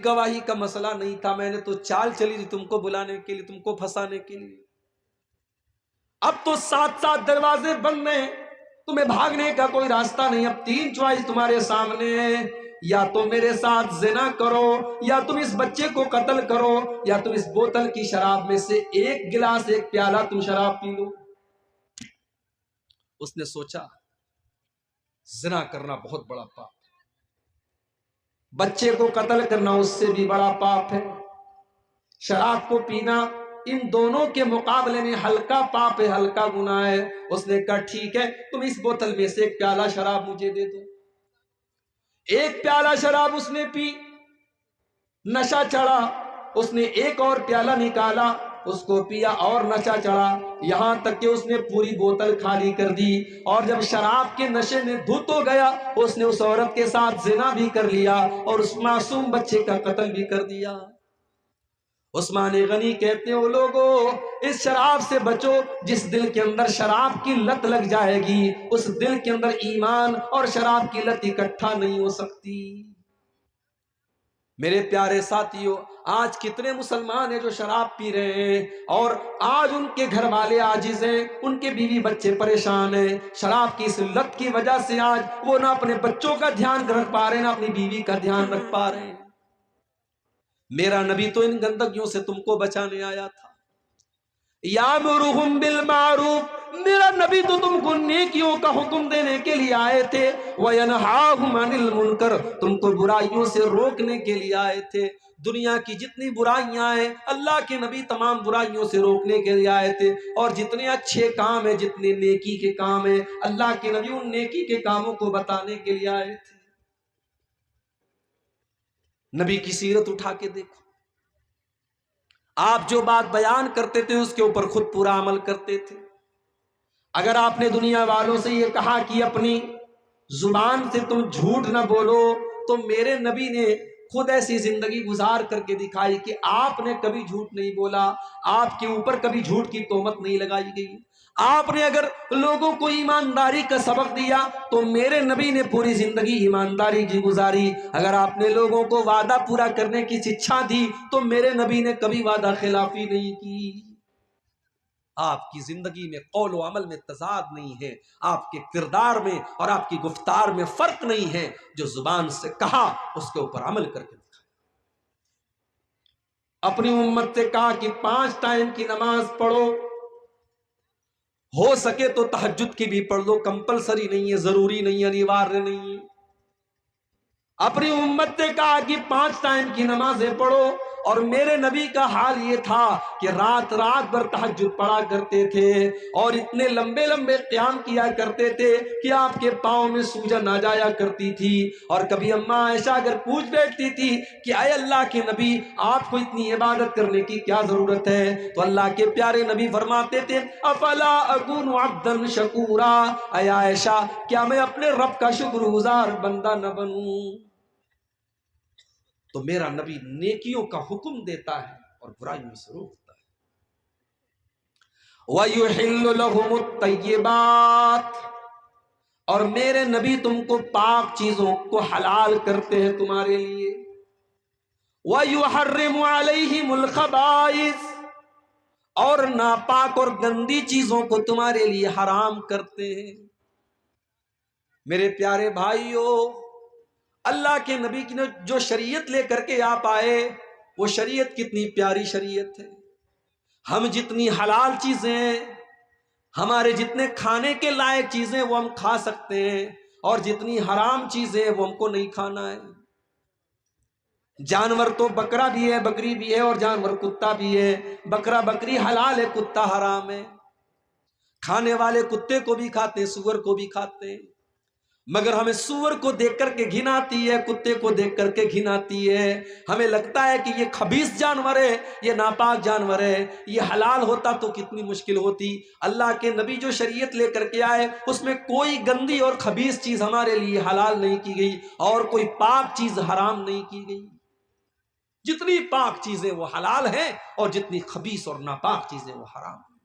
گواہی کا مسئلہ نہیں تھا، میں نے تو چال چلی تھی تم کو بلانے کے لیے، تم کو پھنسانے کے لیے۔ اب تو 7 دروازے بند ہیں، تمہیں بھاگنے کا کوئی راستہ نہیں۔ اب 3 چوائس تمہارے سامنے ہے، یا تو میرے ساتھ زنا کرو، یا تم اس بچے کو قتل کرو، یا تم اس بوتل کی شراب میں سے ایک گلاس، ایک پیالہ تم شراب پی لو۔ اس نے سوچا زنا کرنا بہت بڑا پاپ ہے، بچے کو قتل کرنا اس سے بھی بڑا پاپ ہے، شراب کو پینا ان دونوں کے مقابلے میں ہلکا پاپ ہے، ہلکا گناہ ہے۔ اس نے کہا ٹھیک ہے، تم اس بوتل میں سے ایک پیالہ شراب مجھے دے دو۔ ایک پیالہ شراب اس نے پی، نشہ چڑھا، اس نے ایک اور پیالہ نکالا، اس کو پیا اور نشہ چڑھا، یہاں تک کہ اس نے پوری بوتل خالی کر دی۔ اور جب شراب کے نشے میں دھت ہو گیا، اس نے اس عورت کے ساتھ زنا بھی کر لیا اور اس معصوم بچے کا قتل بھی کر دیا۔ عثمان غنی کہتے ہیں، وہ لوگوں اس شراب سے بچو، جس دل کے اندر شراب کی لت لگ جائے گی اس دل کے اندر ایمان اور شراب کی لت اکٹھا نہیں ہو سکتی۔ میرے پیارے ساتھیوں، آج کتنے مسلمان ہیں جو شراب پی رہے ہیں اور آج ان کے گھر والے عاجز ہیں، ان کے بیوی بچے پریشان ہیں۔ شراب کی اس لت کی وجہ سے آج وہ نہ اپنے بچوں کا دھیان رکھ پا رہے ہیں، نہ اپنی بیوی کا دھیان رکھ پا رہے ہیں۔ میرا نبی تو ان گندگیوں سے تم کو بچانے آیا تھا۔ یامرہم بالمعروف، میرا نبی تو تم کو نیکیوں کا حکم دینے کے لیے آئے تھے، وینہاہم عن المنکر، تم کو برائیوں سے روکنے کے لیے آئے تھے۔ دنیا کی جتنی برائیاں ہیں اللہ کے نبی تمام برائیوں سے روکنے کے لیے آئے تھے، اور جتنے اچھے کام ہیں، جتنے نیکی کے کام ہیں، اللہ کے نبی ان نیکی کے کاموں کو بتانے کے لیے آئے تھے۔ نبی کی سیرت اٹھا کے دیکھو، آپ جو بات بیان کرتے تھے اس کے اوپر خود پورا عمل کرتے تھے۔ اگر آپ نے دنیا والوں سے یہ کہا کہ اپنی زبان سے تم جھوٹ نہ بولو، تو میرے نبی نے خود ایسی زندگی گزار کر کے دکھائی کہ آپ نے کبھی جھوٹ نہیں بولا، آپ کے اوپر کبھی جھوٹ کی تہمت نہیں لگائی گئی۔ آپ نے اگر لوگوں کو ایمانداری کا سبق دیا تو میرے نبی نے پوری زندگی ایمانداری کی گزاری۔ اگر آپ نے لوگوں کو وعدہ پورا کرنے کی شکشا دی تو میرے نبی نے کبھی وعدہ خلافی نہیں کی۔ آپ کی زندگی میں قول و عمل میں تضاد نہیں ہے، آپ کے کردار میں اور آپ کی گفتار میں فرق نہیں ہے۔ جو زبان سے کہا اس کے اوپر عمل کر کے دکھایا۔ اپنی امت سے کہا کہ 5 ٹائم کی نماز پڑھو، ہو سکے تو تہجد کی بھی پڑھ لو، کمپلسری نہیں ہے، ضروری نہیں ہے، انیواریہ نہیں ہے۔ اپنی امت سے کہا کہ 5 ٹائم کی نمازیں پڑھو، اور میرے نبی کا حال یہ تھا کہ رات رات بھر تہجد پڑھا کرتے تھے اور اتنے لمبے لمبے قیام کیا کرتے تھے کہ آپ کے پاؤں میں سوجن آ جایا کرتی تھی۔ اور کبھی اماں عائشہ اگر پوچھ بیٹھتی تھی کہ اے اللہ کے نبی، آپ کو اتنی عبادت کرنے کی کیا ضرورت ہے، تو اللہ کے پیارے نبی فرماتے تھے افلا اکون عبدا شکورا، اے عائشہ کیا میں اپنے رب کا شکر گزار بندہ نہ بنوں؟ تو میرا نبی نیکیوں کا حکم دیتا ہے اور برائیوں سے روکتا ہے۔ وَيُحِلُّ لَهُمُ الطَّيِّبَاتِ، اور میرے نبی تم کو پاک چیزوں کو حلال کرتے ہیں تمہارے لیے۔ وَيُحَرِّمُ عَلَيْهِمُ الْخَبَائِثِ، اور ناپاک اور گندی چیزوں کو تمہارے لیے حرام کرتے ہیں۔ میرے پیارے بھائیوں، اللہ کے نبی کی جو شریعت لے کر کے آپ آئے وہ شریعت کتنی پیاری شریعت ہے۔ ہم جتنی حلال چیزیں، ہمارے جتنے کھانے کے لائق چیزیں وہ ہم کھا سکتے ہیں، اور جتنی حرام چیزیں وہ ہم کو نہیں کھانا ہے۔ جانور تو بکرا بھی ہے، بکری بھی ہے، اور جانور کتا بھی ہے۔ بکرا بکری حلال ہے، کتا حرام ہے۔ کھانے والے کتے کو بھی کھاتے ہیں، سور کو بھی کھاتے ہیں، مگر ہمیں سور کو دیکھ کر کے گھن آتی ہے، کتے کو دیکھ کر کے گھن آتی ہے۔ ہمیں لگتا ہے کہ یہ خبیث جانور ہے، یہ ناپاک جانور ہے، یہ حلال ہوتا تو کتنی مشکل ہوتی۔ اللہ کے نبی جو شریعت لے کر کے آئے اس میں کوئی گندی اور خبیث چیز ہمارے لیے حلال نہیں کی گئی، اور کوئی پاک چیز حرام نہیں کی گئی۔ جتنی پاک چیزیں وہ حلال ہیں، اور جتنی خبیث اور ناپاک چیزیں وہ حرام ہیں۔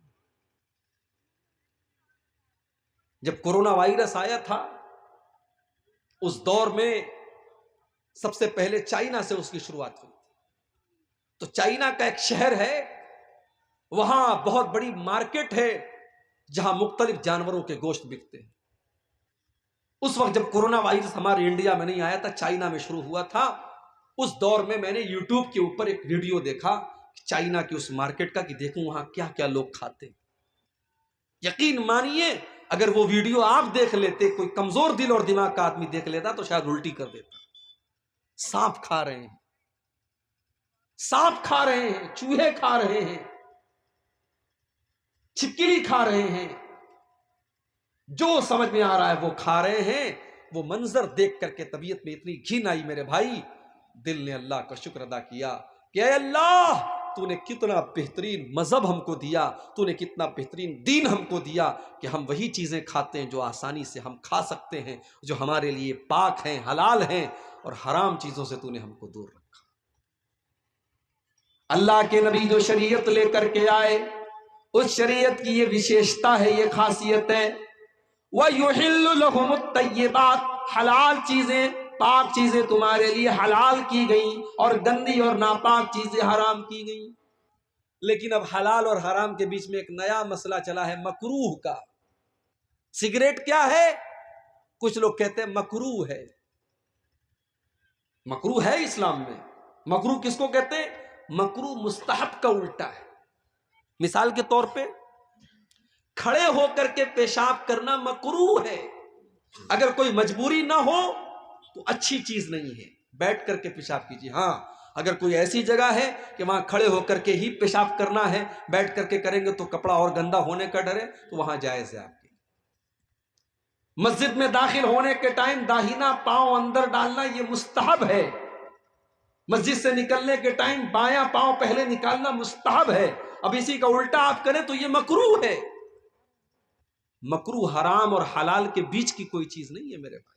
جب کورونا وائرس آیا تھا اس دور میں سب سے پہلے چائنا سے اس کی شروعات ہوئی. تو چائنا کا ایک شہر ہے، وہاں بہت بڑی مارکیٹ ہے جہاں مختلف جانوروں کے گوشت بکتے ہیں. اس وقت جب کورونا وائرس ہمارے انڈیا میں نہیں آیا تھا، چائنا میں شروع ہوا تھا. اس دور میں میں نے یوٹیوب کے اوپر ایک ویڈیو دیکھا چائنا کی اس مارکیٹ کا، کہ دیکھوں وہاں کیا کیا لوگ کھاتے ہیں. یقین مانیے اگر وہ ویڈیو آپ دیکھ لیتے، کوئی کمزور دل اور دماغ کا آدمی دیکھ لیتا تو شاید الٹی کر دیتا. سانپ کھا رہے ہیں، سانپ کھا رہے ہیں، چوہے کھا رہے ہیں، چھپکلی کھا رہے ہیں، جو سمجھ میں آ رہا ہے وہ کھا رہے ہیں. وہ منظر دیکھ کر کے طبیعت میں اتنی گھن آئی میرے بھائی، دل نے اللہ کا شکر ادا کیا کہ اے اللہ تو نے کتنا بہترین مذہب ہم کو دیا، تو نے کتنا بہترین دین ہم کو دیا کہ ہم وہی چیزیں کھاتے ہیں جو آسانی سے ہم کھا سکتے ہیں، جو ہمارے لیے پاک ہیں، حلال ہیں، اور حرام چیزوں سے تو نے ہم کو دور رکھا. اللہ کے نبی جو شریعت لے کر کے آئے، اس شریعت کی یہ وشیشتا ہے، یہ خاصیت ہے. وَيُحِلُّ لَهُمُ الطَّيِّبَاتِ، حلال چیزیں، پاک چیزیں تمہارے لیے حلال کی گئیں اور گندی اور ناپاک چیزیں حرام کی گئیں. لیکن اب حلال اور حرام کے بیچ میں ایک نیا مسئلہ چلا ہے، مکروہ کا. سگریٹ کیا ہے؟ کچھ لوگ کہتے ہیں مکروہ ہے. مکروہ ہے اسلام میں. مکروہ کس کو کہتے ہیں؟ مکروہ مستحب کا الٹا ہے. مثال کے طور پہ کھڑے ہو کر کے پیشاب کرنا مکروہ ہے. اگر کوئی مجبوری نہ ہو تو اچھی چیز نہیں ہے، بیٹھ کر کے پیشاب کیجیے. ہاں اگر کوئی ایسی جگہ ہے کہ وہاں کھڑے ہو کر کے ہی پیشاب کرنا ہے، بیٹھ کر کے کریں گے تو کپڑا اور گندا ہونے کا ڈر ہے، تو وہاں جائز ہے آپ کے. مسجد میں داخل ہونے کے ٹائم داہنا پاؤں اندر ڈالنا یہ مستحب ہے. مسجد سے نکلنے کے ٹائم بایاں پاؤں پہلے نکالنا مستحب ہے. اب اسی کا الٹا آپ کریں تو یہ مکروہ ہے. مکروہ حرام اور حلال کے بیچ کی کوئی چیز نہیں ہے میرے بھائی.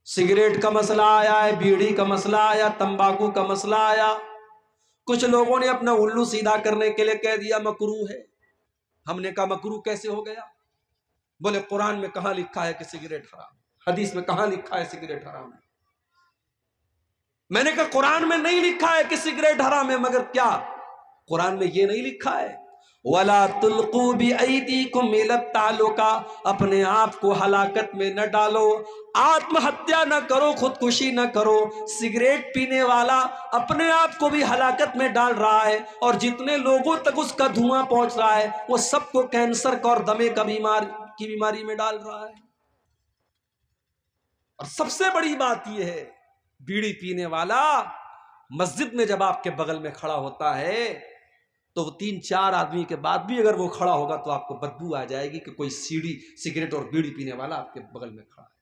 سگریٹ کا مسئلہ آیا ہے، بیڑی کا مسئلہ آیا، تمباکو کا مسئلہ آیا. کچھ لوگوں نے اپنا الو سیدھا کرنے کے لیے کہہ دیا مکروہ ہے. ہم نے کہا مکروہ کیسے ہو گیا؟ بولے قرآن میں کہاں لکھا ہے کہ سگریٹ حرام ہے؟ حدیث میں کہاں لکھا ہے سگریٹ حرام ہے؟ میں نے کہا قرآن میں نہیں لکھا ہے کہ سگریٹ حرام ہے، مگر کیا قرآن میں یہ نہیں لکھا ہے وَلَا تُلْقُوا بِأَيْدِيكُمْ إِلَى التَّهْلُكَةِ، اپنے آپ کو ہلاکت میں نہ ڈالو، آتم ہتیا نہ کرو، خودکشی نہ کرو. سگریٹ پینے والا اپنے آپ کو بھی ہلاکت میں ڈال رہا ہے، اور جتنے لوگوں تک اس کا دھواں پہنچ رہا ہے وہ سب کو کینسر کا اور دمے کا بیماری میں ڈال رہا ہے. اور سب سے بڑی بات یہ ہے، بیڑی پینے والا مسجد میں جب آپ کے بغل میں کھڑا ہوتا ہے تو وہ 3-4 آدمی کے بعد بھی اگر وہ کھڑا ہوگا تو آپ کو بدبو آ جائے گی کہ کوئی سگریٹ اور بیڑی پینے والا آپ کے بغل میں کھڑا ہے.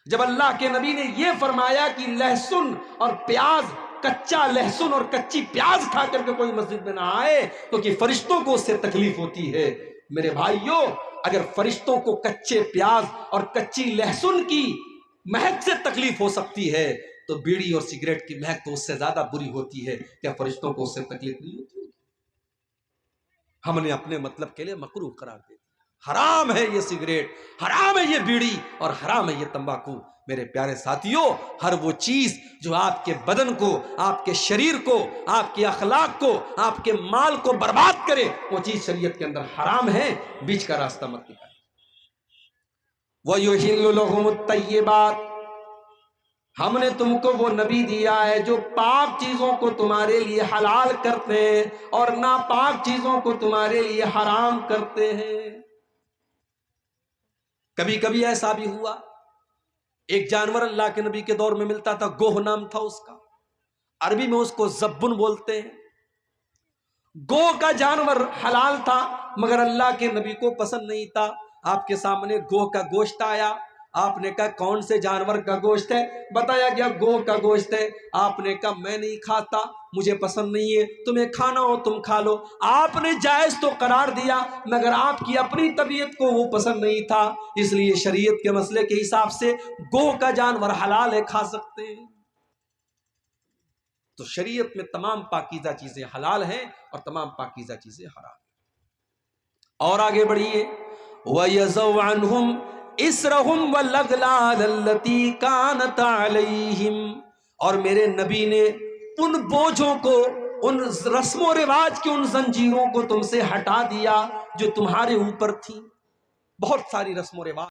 جب اللہ کے نبی نے یہ فرمایا کہ لہسن اور پیاز، کچا لہسن اور کچی پیاز کھا کر کے کوئی مسجد میں نہ آئے تو کہ فرشتوں کو اس سے تکلیف ہوتی ہے. میرے بھائیوں، اگر فرشتوں کو کچے پیاز اور کچی لہسن کی مہک سے تکلیف ہو سکتی ہے تو بیڑی اور سگریٹ کی مہک تو اس سے زیادہ بری ہوتی ہے. کیا فرشتوں کو اس سے تکلیف نہیں ہوتی؟ ہم نے اپنے مطلب کے لیے مکروہ قرار دے دیا. حرام ہے یہ سگریٹ، حرام ہے یہ بیڑی، اور حرام ہے یہ تمباکو. میرے پیارے ساتھیوں، ہر وہ چیز جو آپ کے بدن کو، آپ کے شریر کو، آپ کے اخلاق کو، آپ کے مال کو برباد کرے، وہ چیز شریعت کے اندر حرام ہے. بیچ کا راستہ مت نکالیں. وَيُحِلُّ لَهُمُ الطَّيِّبَاتِ، ہم نے تم کو وہ نبی دیا ہے جو پاک چیزوں کو تمہارے لیے حلال کرتے ہیں اور ناپاک چیزوں کو تمہارے لیے حرام کرتے ہیں. کبھی کبھی ایسا بھی ہوا، ایک جانور اللہ کے نبی کے دور میں ملتا تھا، گوہ نام تھا اس کا، عربی میں اس کو زبن بولتے ہیں. گو کا جانور حلال تھا مگر اللہ کے نبی کو پسند نہیں تھا. آپ کے سامنے گو کا گوشت آیا، آپ نے کہا کون سے جانور کا گوشت ہے؟ بتایا گیا گو کا گوشت ہے. آپ نے کہا میں نہیں کھاتا، مجھے پسند نہیں ہے، تمہیں کھانا ہو تم کھا لو. آپ نے جائز تو قرار دیا مگر آپ کی اپنی طبیعت کو وہ پسند نہیں تھا، اس لیے شریعت کے مسئلے کے حساب سے گو کا جانور حلال ہے، کھا سکتے ہیں. تو شریعت میں تمام پاکیزہ چیزیں حلال ہیں اور تمام پاکیزہ چیزیں حرام ہیں. اور آگے بڑھیے، وَيَزَوْ عَنْهُمْ اسرہم والاغلال التی کانت علیہم، اور میرے نبی نے ان بوجھوں کو، ان رسم و رواج کے ان زنجیروں کو تم سے ہٹا دیا جو تمہارے اوپر تھی. بہت ساری رسم و رواج